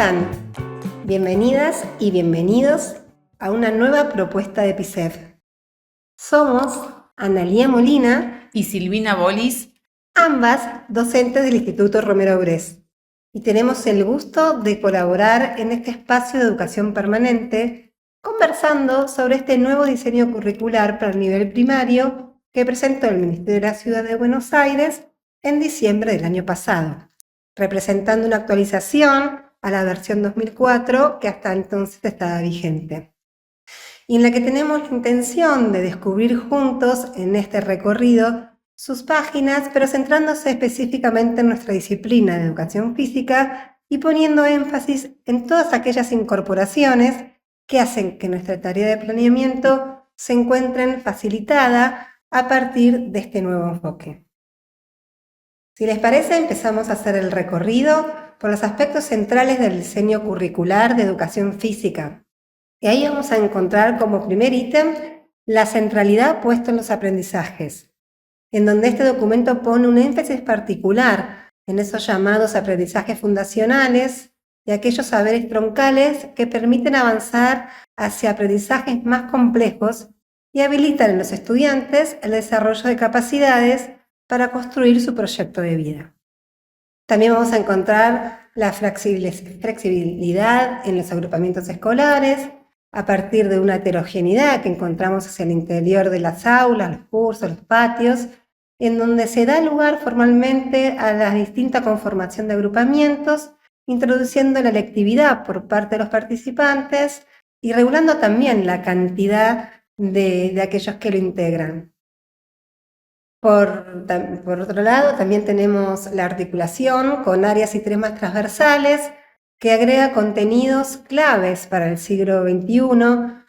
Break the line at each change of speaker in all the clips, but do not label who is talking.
están? Bienvenidas y bienvenidos a una nueva propuesta de PICEF. Somos Analía Molina
y Silvina Bolis,
ambas docentes del Instituto Romero Bress, y tenemos el gusto de colaborar en este espacio de educación permanente, conversando sobre este nuevo diseño curricular para el nivel primario que presentó el Ministerio de la Ciudad de Buenos Aires en diciembre del año pasado, representando una actualización a la versión 2004 que hasta entonces estaba vigente, y en la que tenemos la intención de descubrir juntos en este recorrido sus páginas, pero centrándose específicamente en nuestra disciplina de educación física y poniendo énfasis en todas aquellas incorporaciones que hacen que nuestra tarea de planeamiento se encuentre facilitada a partir de este nuevo enfoque. Si les parece, empezamos a hacer el recorrido por los aspectos centrales del diseño curricular de educación física. Y ahí vamos a encontrar como primer ítem la centralidad puesta en los aprendizajes, en donde este documento pone un énfasis particular en esos llamados aprendizajes fundacionales y aquellos saberes troncales que permiten avanzar hacia aprendizajes más complejos y habilitan en los estudiantes el desarrollo de capacidades para construir su proyecto de vida. También vamos a encontrar la flexibilidad en los agrupamientos escolares, a partir de una heterogeneidad que encontramos hacia el interior de las aulas, los cursos, los patios, en donde se da lugar formalmente a la distinta conformación de agrupamientos, introduciendo la electividad por parte de los participantes y regulando también la cantidad de aquellos que lo integran. Por otro lado, también tenemos la articulación con áreas y temas transversales que agrega contenidos claves para el siglo XXI,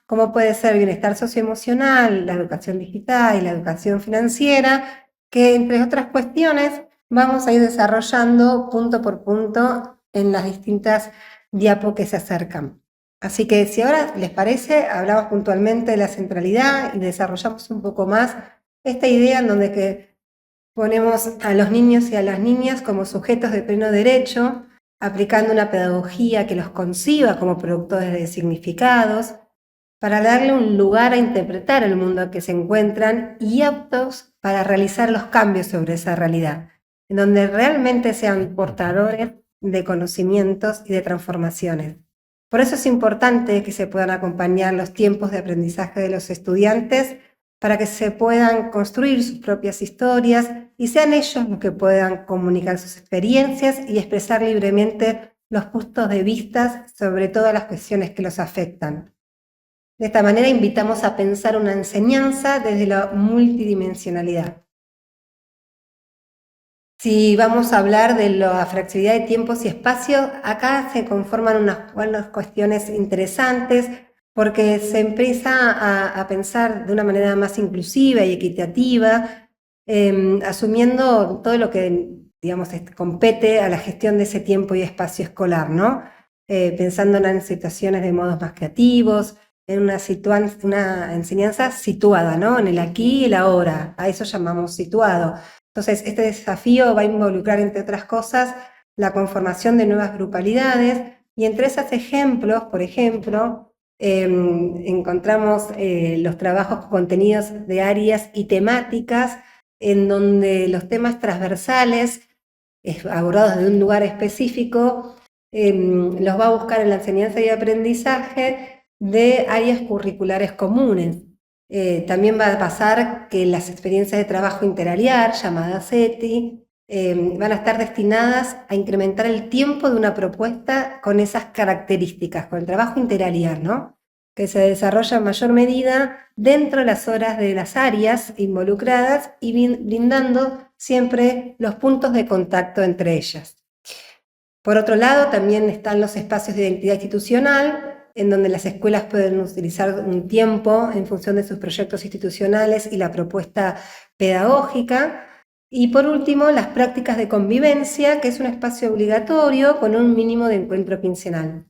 como puede ser el bienestar socioemocional, la educación digital y la educación financiera, que entre otras cuestiones vamos a ir desarrollando punto por punto en las distintas diapos que se acercan. Así que si ahora les parece, hablamos puntualmente de la centralidad y desarrollamos un poco más esta idea en donde que ponemos a los niños y a las niñas como sujetos de pleno derecho, aplicando una pedagogía que los conciba como productores de significados, para darle un lugar a interpretar el mundo en que se encuentran y aptos para realizar los cambios sobre esa realidad, en donde realmente sean portadores de conocimientos y de transformaciones. Por eso es importante que se puedan acompañar los tiempos de aprendizaje de los estudiantes para que se puedan construir sus propias historias y sean ellos los que puedan comunicar sus experiencias y expresar libremente los puntos de vista sobre todas las cuestiones que los afectan. De esta manera invitamos a pensar una enseñanza desde la multidimensionalidad. Si vamos a hablar de la flexibilidad de tiempos y espacios, acá se conforman unas cuestiones interesantes, porque se empieza a pensar de una manera más inclusiva y equitativa, asumiendo todo lo que, digamos, compete a la gestión de ese tiempo y espacio escolar, ¿no? Pensando en situaciones de modos más creativos, en una enseñanza situada, ¿no? En el aquí y el ahora, a eso llamamos situado. Entonces, este desafío va a involucrar, entre otras cosas, la conformación de nuevas grupalidades, y entre esos ejemplos, por ejemplo, encontramos los trabajos contenidos de áreas y temáticas en donde los temas transversales abordados de un lugar específico los va a buscar en la enseñanza y aprendizaje de áreas curriculares comunes. También va a pasar que las experiencias de trabajo interarial, llamadas ETI, van a estar destinadas a incrementar el tiempo de una propuesta con esas características, con el trabajo interarial, ¿no? Que se desarrolla en mayor medida dentro de las horas de las áreas involucradas y brindando siempre los puntos de contacto entre ellas. Por otro lado, también están los espacios de identidad institucional, en donde las escuelas pueden utilizar un tiempo en función de sus proyectos institucionales y la propuesta pedagógica. Y por último, las prácticas de convivencia, que es un espacio obligatorio con un mínimo de encuentro quincenal.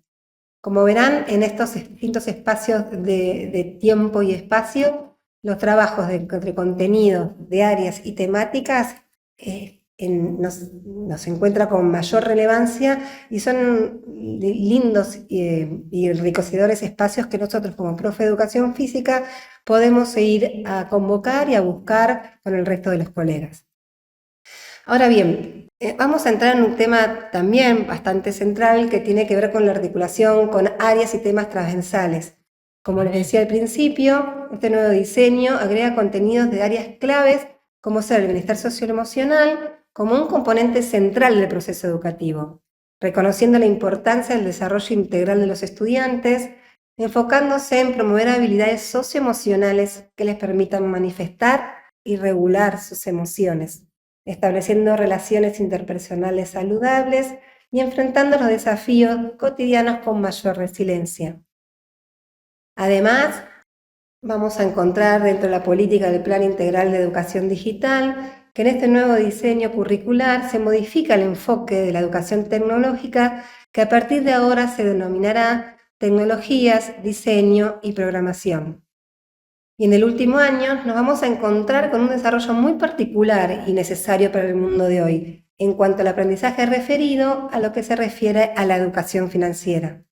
Como verán, en estos distintos espacios de tiempo y espacio, los trabajos entre contenidos de áreas y temáticas nos encuentra con mayor relevancia y son lindos y enriquecedores espacios que nosotros como profe de educación física podemos ir a convocar y a buscar con el resto de los colegas. Ahora bien, vamos a entrar en un tema también bastante central que tiene que ver con la articulación con áreas y temas transversales. Como les decía al principio, este nuevo diseño agrega contenidos de áreas claves como ser el bienestar socioemocional como un componente central del proceso educativo, reconociendo la importancia del desarrollo integral de los estudiantes, enfocándose en promover habilidades socioemocionales que les permitan manifestar y regular sus emociones, estableciendo relaciones interpersonales saludables y enfrentando los desafíos cotidianos con mayor resiliencia. Además, vamos a encontrar dentro de la política del Plan Integral de Educación Digital que en este nuevo diseño curricular se modifica el enfoque de la educación tecnológica que a partir de ahora se denominará tecnologías, diseño y programación. Y en el último año nos vamos a encontrar con un desarrollo muy particular y necesario para el mundo de hoy, en cuanto al aprendizaje referido a lo que se refiere a la educación financiera.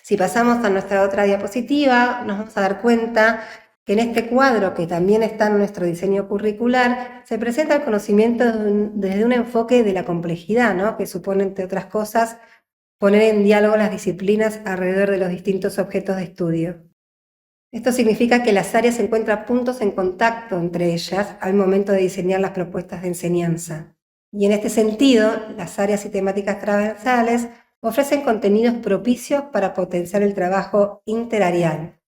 Si pasamos a nuestra otra diapositiva, nos vamos a dar cuenta que en este cuadro, que también está en nuestro diseño curricular, se presenta el conocimiento desde un enfoque de la complejidad, ¿no? Que supone, entre otras cosas, poner en diálogo las disciplinas alrededor de los distintos objetos de estudio. Esto significa que las áreas encuentran puntos en contacto entre ellas al momento de diseñar las propuestas de enseñanza. Y en este sentido, las áreas y temáticas transversales ofrecen contenidos propicios para potenciar el trabajo interarial.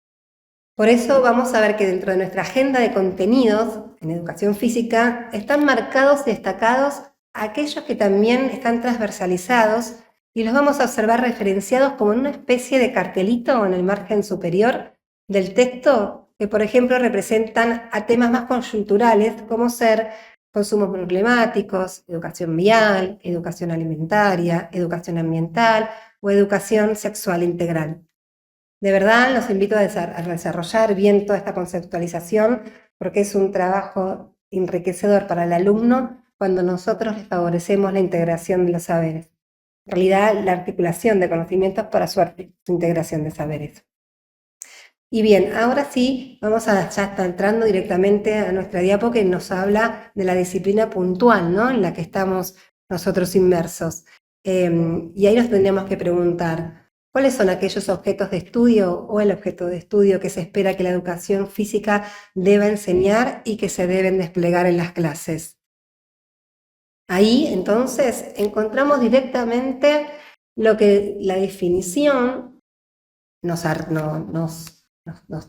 Por eso vamos a ver que dentro de nuestra agenda de contenidos en educación física están marcados y destacados aquellos que también están transversalizados y los vamos a observar referenciados como en una especie de cartelito en el margen superior del texto que, por ejemplo, representan a temas más coyunturales como ser consumos problemáticos, educación vial, educación alimentaria, educación ambiental o educación sexual integral. De verdad, los invito a desarrollar bien toda esta conceptualización porque es un trabajo enriquecedor para el alumno cuando nosotros le favorecemos la integración de los saberes. En realidad, la articulación de conocimientos para su integración de saberes. Y bien, ahora sí, vamos a ya estar entrando directamente a nuestra diapo que nos habla de la disciplina puntual, ¿no? En la que estamos nosotros inmersos. Y ahí nos tendríamos que preguntar, ¿cuáles son aquellos objetos de estudio o el objeto de estudio que se espera que la educación física deba enseñar y que se deben desplegar en las clases? Ahí, entonces, encontramos directamente lo que la definición nos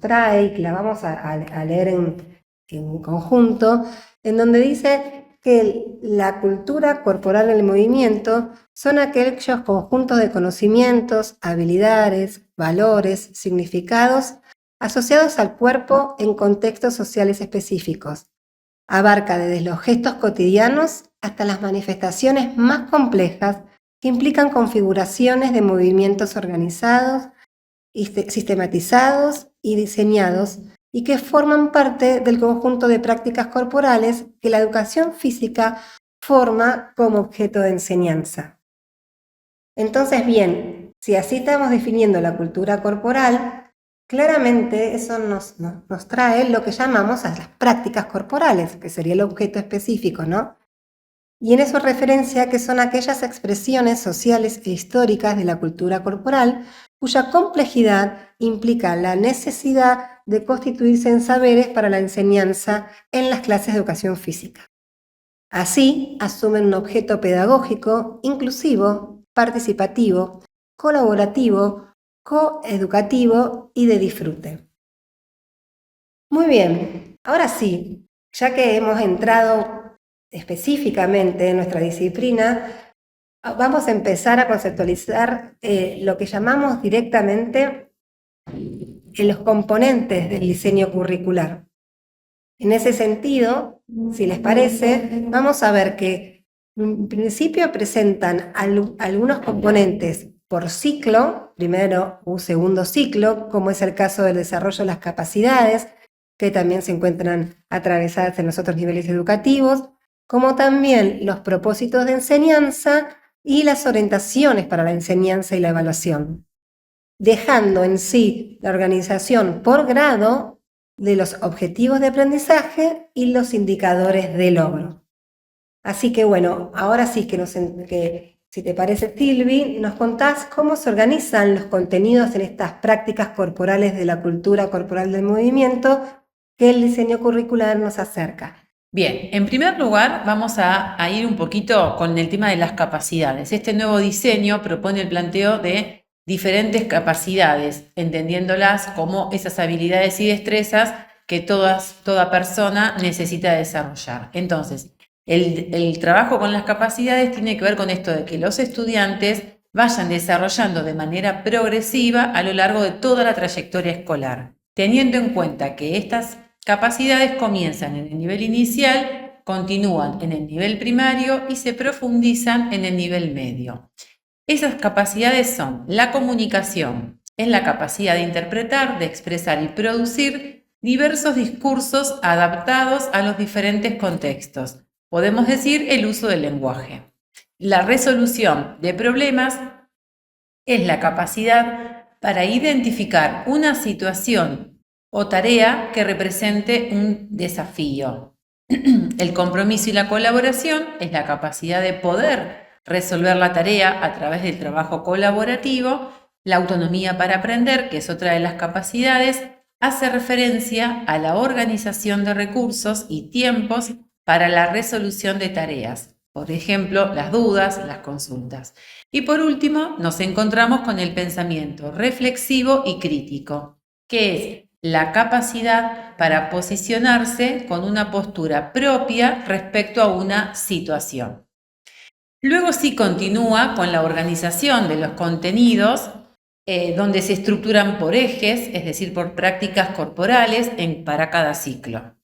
trae y que la vamos a leer en conjunto, en donde dice que la cultura corporal en el movimiento son aquellos conjuntos de conocimientos, habilidades, valores, significados asociados al cuerpo en contextos sociales específicos. Abarca desde los gestos cotidianos hasta las manifestaciones más complejas que implican configuraciones de movimientos organizados, sistematizados y diseñados y que forman parte del conjunto de prácticas corporales que la educación física forma como objeto de enseñanza. Entonces, bien, si así estamos definiendo la cultura corporal, claramente eso nos trae lo que llamamos a las prácticas corporales, que sería el objeto específico, ¿no? Y en eso referencia que son aquellas expresiones sociales e históricas de la cultura corporal cuya complejidad implica la necesidad de constituirse en saberes para la enseñanza en las clases de educación física. Así, asumen un objeto pedagógico, inclusivo, participativo, colaborativo, coeducativo y de disfrute. Muy bien, ahora sí, ya que hemos entrado específicamente en nuestra disciplina, vamos a empezar a conceptualizar lo que llamamos directamente los componentes del diseño curricular. En ese sentido, si les parece, vamos a ver que en principio presentan algunos componentes por ciclo, primero o segundo ciclo, como es el caso del desarrollo de las capacidades, que también se encuentran atravesadas en los otros niveles educativos, como también los propósitos de enseñanza y las orientaciones para la enseñanza y la evaluación, dejando en sí la organización por grado de los objetivos de aprendizaje y los indicadores de logro. Así que bueno, ahora sí que si te parece, Silvi, nos contás cómo se organizan los contenidos en estas prácticas corporales de la cultura corporal del movimiento que el diseño curricular nos acerca.
Bien, en primer lugar vamos a ir un poquito con el tema de las capacidades. Este nuevo diseño propone el planteo de diferentes capacidades, entendiéndolas como esas habilidades y destrezas que toda persona necesita desarrollar. Entonces, el trabajo con las capacidades tiene que ver con esto de que los estudiantes vayan desarrollando de manera progresiva a lo largo de toda la trayectoria escolar, teniendo en cuenta que estas capacidades comienzan en el nivel inicial, continúan en el nivel primario y se profundizan en el nivel medio. Esas capacidades son la comunicación, es la capacidad de interpretar, de expresar y producir diversos discursos adaptados a los diferentes contextos. Podemos decir el uso del lenguaje. La resolución de problemas es la capacidad para identificar una situación o tarea que represente un desafío. El compromiso y la colaboración es la capacidad de poder resolver la tarea a través del trabajo colaborativo. La autonomía para aprender, que es otra de las capacidades, hace referencia a la organización de recursos y tiempos para la resolución de tareas, por ejemplo, las dudas, las consultas. Y por último, nos encontramos con el pensamiento reflexivo y crítico, que es la capacidad para posicionarse con una postura propia respecto a una situación. Luego sí continúa con la organización de los contenidos, donde se estructuran por ejes, es decir, por prácticas corporales para cada ciclo,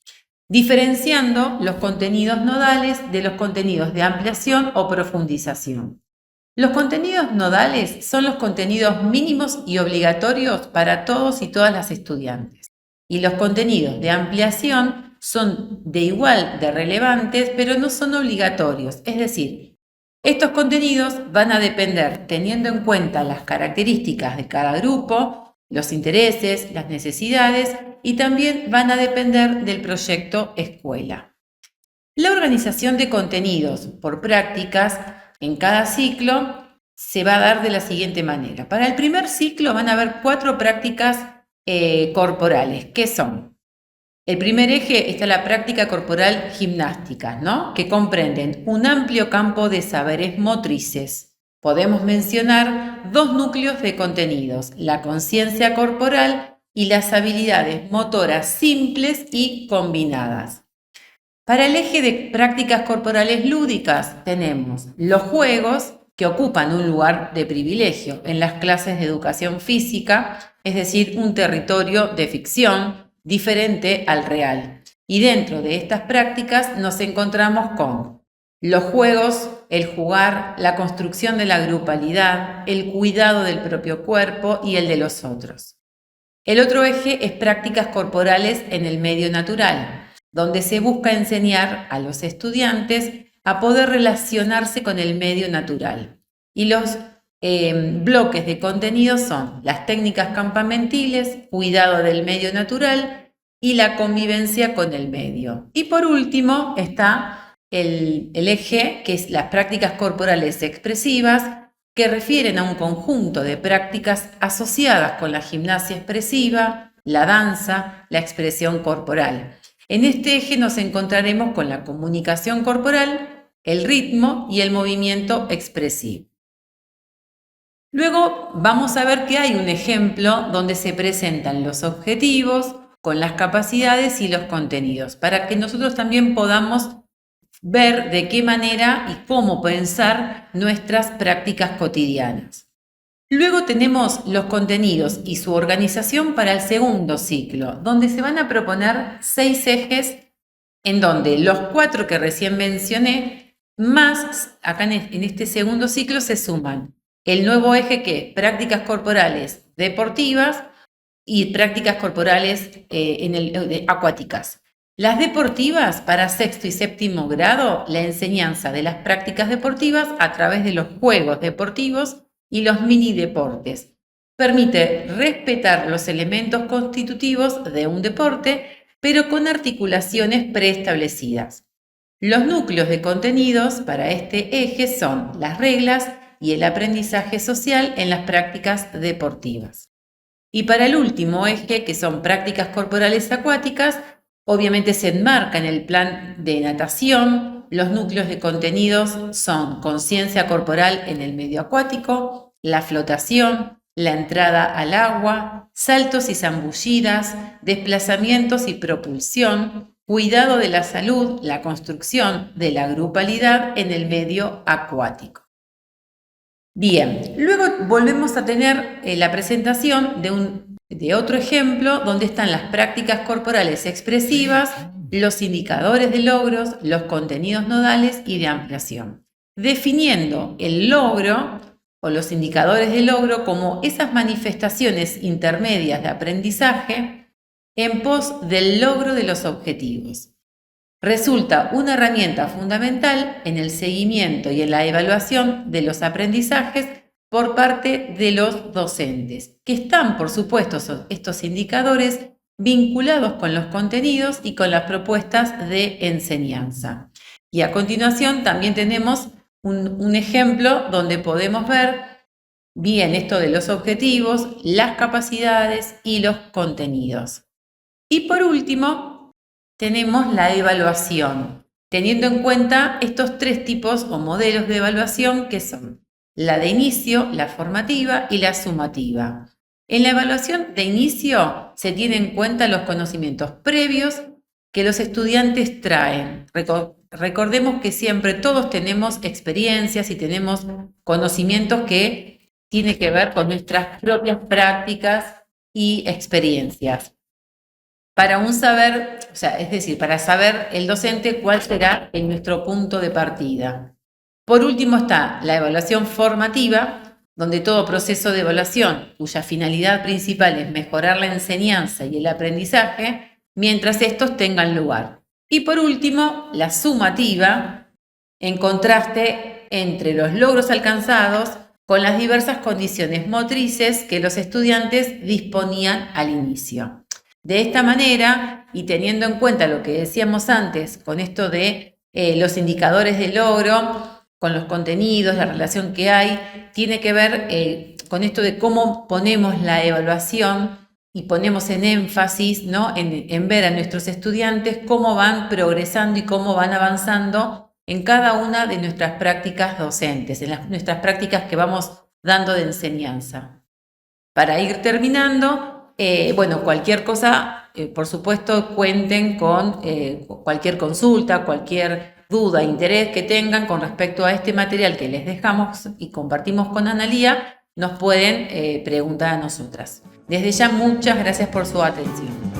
diferenciando los contenidos nodales de los contenidos de ampliación o profundización. Los contenidos nodales son los contenidos mínimos y obligatorios para todos y todas las estudiantes. Y los contenidos de ampliación son de igual de relevantes, pero no son obligatorios. Es decir, estos contenidos van a depender teniendo en cuenta las características de cada grupo, los intereses, las necesidades y también van a depender del proyecto escuela. La organización de contenidos por prácticas en cada ciclo se va a dar de la siguiente manera. Para el primer ciclo van a haber 4 prácticas corporales. ¿Qué son? El primer eje está la práctica corporal gimnástica, ¿no? Que comprenden un amplio campo de saberes motrices. Podemos mencionar 2 núcleos de contenidos, la conciencia corporal y las habilidades motoras simples y combinadas. Para el eje de prácticas corporales lúdicas tenemos los juegos, que ocupan un lugar de privilegio en las clases de educación física, es decir, un territorio de ficción diferente al real. Y dentro de estas prácticas nos encontramos con los juegos, el jugar, la construcción de la grupalidad, el cuidado del propio cuerpo y el de los otros. El otro eje es prácticas corporales en el medio natural, donde se busca enseñar a los estudiantes a poder relacionarse con el medio natural. Y los bloques de contenido son las técnicas campamentiles, cuidado del medio natural y la convivencia con el medio. Y por último está el eje, que es las prácticas corporales expresivas, que refieren a un conjunto de prácticas asociadas con la gimnasia expresiva, la danza, la expresión corporal. En este eje nos encontraremos con la comunicación corporal, el ritmo y el movimiento expresivo. Luego vamos a ver que hay un ejemplo donde se presentan los objetivos con las capacidades y los contenidos, para que nosotros también podamos ver de qué manera y cómo pensar nuestras prácticas cotidianas. Luego tenemos los contenidos y su organización para el segundo ciclo, donde se van a proponer 6 ejes, en donde los 4 que recién mencioné, más acá en este segundo ciclo se suman el nuevo eje que es prácticas corporales deportivas y prácticas corporales acuáticas. Las deportivas, para sexto y séptimo grado, la enseñanza de las prácticas deportivas a través de los juegos deportivos y los mini deportes. Permite respetar los elementos constitutivos de un deporte, pero con articulaciones preestablecidas. Los núcleos de contenidos para este eje son las reglas y el aprendizaje social en las prácticas deportivas. Y para el último eje, que son prácticas corporales acuáticas, obviamente se enmarca en el plan de natación. Los núcleos de contenidos son conciencia corporal en el medio acuático, la flotación, la entrada al agua, saltos y zambullidas, desplazamientos y propulsión, cuidado de la salud, la construcción de la grupalidad en el medio acuático. Bien, luego volvemos a tener la presentación de otro ejemplo donde están las prácticas corporales expresivas, los indicadores de logros, los contenidos nodales y de ampliación, definiendo el logro o los indicadores de logro como esas manifestaciones intermedias de aprendizaje en pos del logro de los objetivos. Resulta una herramienta fundamental en el seguimiento y en la evaluación de los aprendizajes por parte de los docentes, que están, por supuesto, estos indicadores vinculados con los contenidos y con las propuestas de enseñanza. Y a continuación también tenemos un ejemplo donde podemos ver bien esto de los objetivos, las capacidades y los contenidos. Y por último, tenemos la evaluación, teniendo en cuenta estos tres tipos o modelos de evaluación que son la de inicio, la formativa y la sumativa. En la evaluación de inicio se tienen en cuenta los conocimientos previos que los estudiantes traen. Recordemos que siempre todos tenemos experiencias y tenemos conocimientos que tienen que ver con nuestras propias prácticas y experiencias. Para un saber, o sea, es decir, para saber el docente cuál será nuestro punto de partida. Por último está la evaluación formativa, donde todo proceso de evaluación, cuya finalidad principal es mejorar la enseñanza y el aprendizaje, mientras estos tengan lugar. Y por último, la sumativa, en contraste entre los logros alcanzados con las diversas condiciones motrices que los estudiantes disponían al inicio. De esta manera, y teniendo en cuenta lo que decíamos antes con esto de los indicadores de logro, con los contenidos, la relación que hay, tiene que ver con esto de cómo ponemos la evaluación y ponemos en énfasis, ¿no? en ver a nuestros estudiantes cómo van progresando y cómo van avanzando en cada una de nuestras prácticas docentes, en nuestras prácticas que vamos dando de enseñanza. Para ir terminando, cualquier cosa, por supuesto, cuenten con cualquier consulta, cualquier duda, interés que tengan con respecto a este material que les dejamos y compartimos con Analía, nos pueden preguntar a nosotras. Desde ya, muchas gracias por su atención.